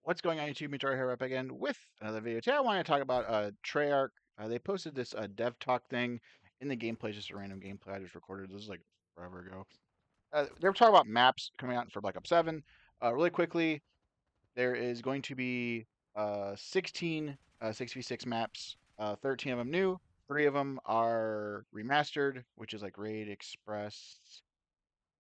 What's going on YouTube? Majora here up again with another video. Today I want to talk about Treyarch. They posted this dev talk thing in the gameplay, just a random gameplay I just recorded. This is like forever ago. They were talking about maps coming out for Black Ops 7. Really quickly, there is going to be 16 6v6 maps, 13 of them new, 3 of them are remastered, which is like Raid, Express,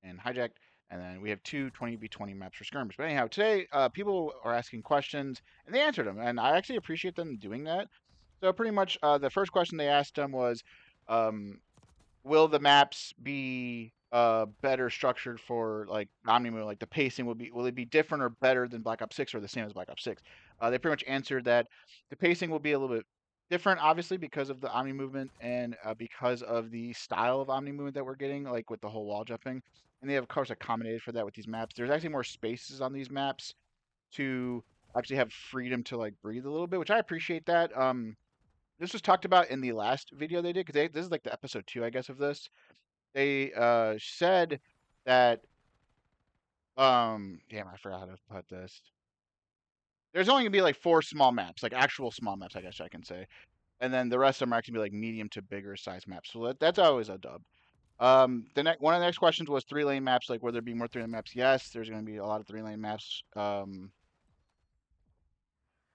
and Hijacked. And then we have two 20v20 maps for skirmish. But anyhow, today people are asking questions and they answered them. And I actually appreciate them doing that. So pretty much the first question they asked them was, um, will the maps be better structured for like Omni Like the pacing will it be different or better than Black Ops 6 or the same as Black Ops 6? They pretty much answered that the pacing will be a little bit different, obviously, because of the Omni movement and because of the style of Omni movement that we're getting, like with the whole wall jumping. And they have, of course, accommodated for that with these maps. There's actually more spaces on these maps to actually have freedom to like breathe a little bit, which I appreciate that. This was talked about in the last video they did because this is like the episode 2, I guess, of this. They said that damn, I forgot how to put this. There's only gonna be like 4 small maps, like actual small maps, I guess I can say, and then the rest of them are actually gonna be like medium to bigger size maps. So that's always a dub. One of the next questions was 3-lane maps. Like, will there be more 3-lane maps? Yes, there's gonna be a lot of 3-lane maps. The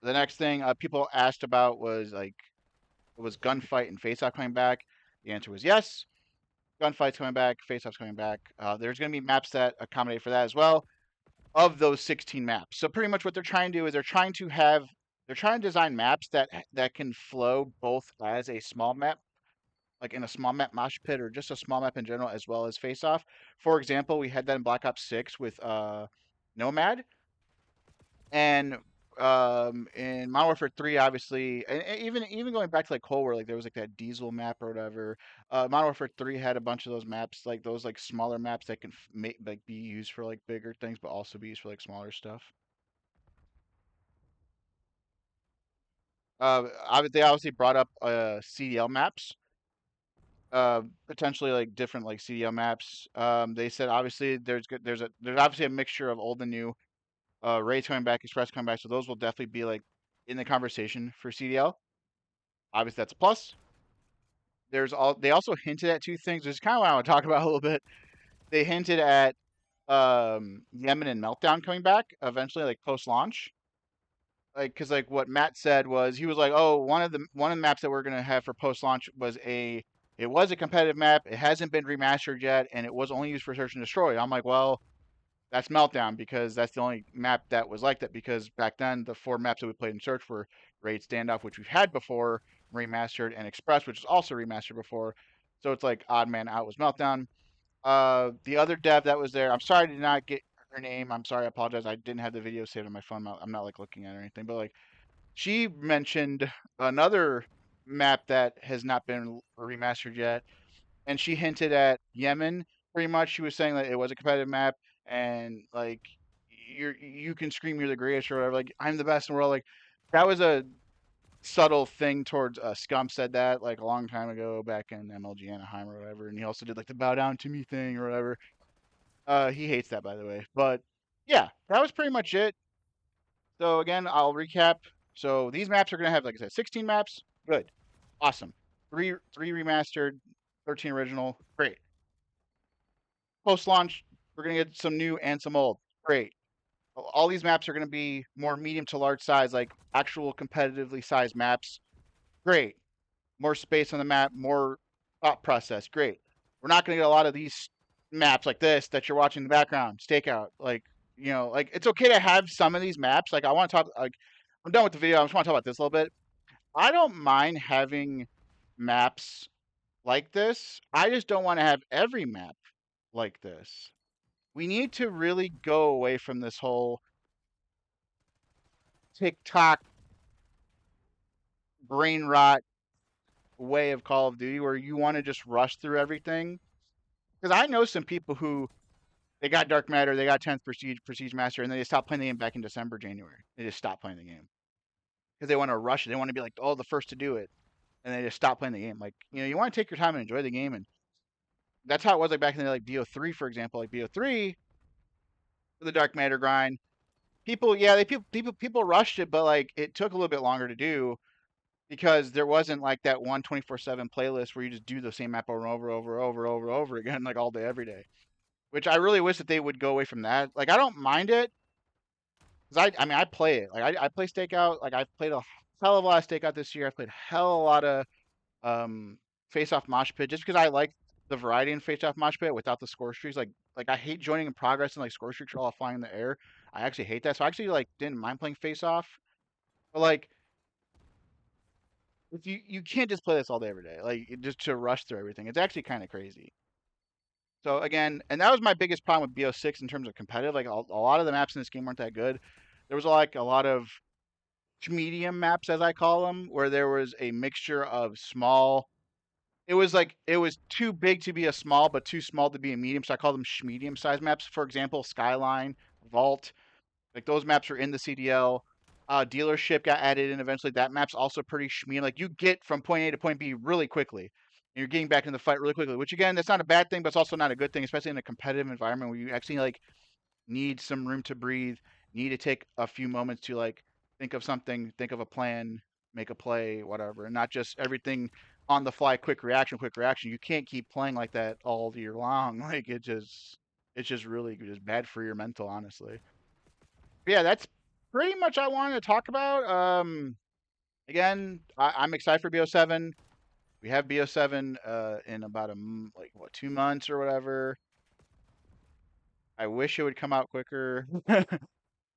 next thing people asked about was like, was gunfight and face-off coming back? The answer was yes. Gunfight's coming back, face-off's coming back. There's going to be maps that accommodate for that as well, of those 16 maps. So pretty much what they're trying to do is they're trying to design maps that can flow both as a small map, like in a small map mosh pit, or just a small map in general, as well as face-off. For example, we had that in Black Ops 6 with Nomad, and in Modern Warfare 3, obviously, and even going back to like Cold War, like there was like that diesel map or whatever. Modern Warfare 3 had a bunch of those maps, like those like smaller maps that can make like be used for like bigger things, but also be used for like smaller stuff. They obviously brought up CDL maps, potentially like different like CDL maps. They said obviously there's obviously a mixture of old and new. Ray's coming back, Express coming back, so those will definitely be like in the conversation for CDL. Obviously, that's a plus. They also hinted at 2 things, which is kind of what I want to talk about a little bit. They hinted at Yemen and Meltdown coming back eventually, like post launch. Like, because like what Matt said was he was like, oh, one of the maps that we're gonna have for post launch was a competitive map. It hasn't been remastered yet, and it was only used for search and destroy. I'm like, well, that's Meltdown because that's the only map that was like that, because back then the 4 maps that we played in Search were Raid, Standoff, which we've had before, remastered, and Express, which was also remastered before. So it's like odd man out was Meltdown. The other dev that was there, I'm sorry to not get her name. I'm sorry, I apologize. I didn't have the video saved on my phone. I'm not like looking at it or anything, but like she mentioned another map that has not been remastered yet, and she hinted at Yemen. Pretty much, she was saying that it was a competitive map, and like you can scream you're the greatest or whatever. Like, I'm the best in the world. Like, that was a subtle thing towards Scum said that like a long time ago back in MLG Anaheim or whatever, and he also did like the bow down to me thing or whatever. He hates that, by the way. But yeah, that was pretty much it. So again, I'll recap. So these maps are gonna have, like I said, 16 maps. Good, awesome. Three remastered, 13 original. Great. Post launch, we're gonna get some new and some old. Great. All these maps are gonna be more medium to large size, like actual competitively sized maps. Great. More space on the map, more thought process. Great. We're not gonna get a lot of these maps like this that you're watching in the background. Stakeout. Like, like it's okay to have some of these maps. Like, I want to talk. Like, I'm done with the video. I just want to talk about this a little bit. I don't mind having maps like this. I just don't want to have every map like this. We need to really go away from this whole TikTok brain rot way of Call of Duty where you want to just rush through everything. Because I know some people who they got Dark Matter, they got 10th Prestige Master, and then they stopped playing the game back in December, January. They just stopped playing the game because they want to rush it. They want to be like, oh, the first to do it, and they just stop playing the game. Like, you want to take your time and enjoy the game, and that's how it was like back in the like BO3, for example. Like BO3, the Dark Matter grind, people, yeah, people rushed it, but like it took a little bit longer to do because there wasn't like that one 24/7 playlist where you just do the same map over and over again, like all day, every day. Which I really wish that they would go away from that. Like I don't mind it, because I mean I play it. Like I play Stakeout. Like I've played a hell of a lot of Stakeout this year. I've played hell a lot of um Face Off Mosh Pit just because I like the variety in Face Off Mosh Pit without the score streaks. Like I hate joining in progress and like score streaks are all flying in the air. I actually hate that. So I actually like didn't mind playing Face Off. But like if you can't just play this all day every day. Like just to rush through everything. It's actually kind of crazy. So again, and that was my biggest problem with BO6 in terms of competitive. Like a lot of the maps in this game weren't that good. There was like a lot of medium maps, as I call them, where there was a mixture of small. It was like it was too big to be a small, but too small to be a medium. So I call them medium sized maps. For example, Skyline, Vault, like those maps are in the CDL. Dealership got added in eventually. That map's also pretty schmee. Like you get from point A to point B really quickly. And you're getting back in the fight really quickly, which again, that's not a bad thing, but it's also not a good thing, especially in a competitive environment where you actually like need some room to breathe, need to take a few moments to like think of something, think of a plan, make a play, whatever, and not just everything on the fly, quick reaction, quick reaction. You can't keep playing like that all year long. Like it's just really just bad for your mental, honestly. But yeah, that's pretty much I wanted to talk about. Again, I'm excited for BO7. We have BO7 in about like what 2 months or whatever. I wish it would come out quicker.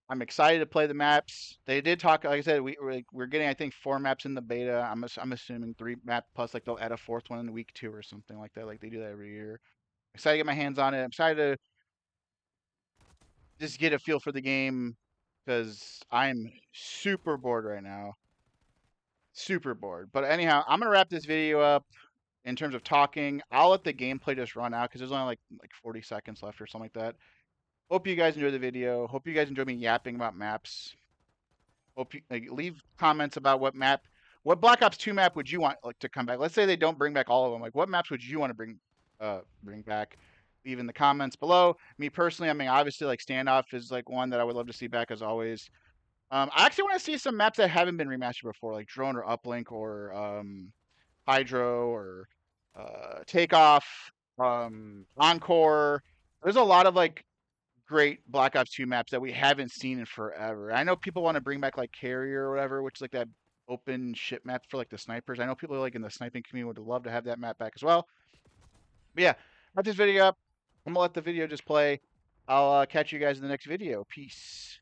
I'm excited to play the maps. They did talk, like I said, we're getting I think 4 maps in the beta. I'm assuming 3 map plus like they'll add a fourth one in week 2 or something like that. Like they do that every year. Excited to get my hands on it. I'm excited to just get a feel for the game because I'm super bored right now. Super bored. But anyhow, I'm gonna wrap this video up in terms of talking. I'll let the gameplay just run out because there's only like 40 seconds left or something like that. Hope you guys enjoy the video. Hope you guys enjoy me yapping about maps. Hope you like, leave comments about what Black Ops 2 map would you want like to come back? Let's say they don't bring back all of them. Like, what maps would you want to bring back? Leave in the comments below. Me personally, I mean, obviously, like Standoff is like one that I would love to see back as always. I actually want to see some maps that haven't been remastered before, like Drone or Uplink or Hydro or Takeoff, Encore. There's a lot of like great Black Ops 2 maps that we haven't seen in forever. I know people want to bring back like Carrier or whatever, which is like that open ship map for like the snipers. I know people like in the sniping community would love to have that map back as well. But yeah, wrap this video up. I'm gonna let the video just play. I'll catch you guys in the next video. Peace.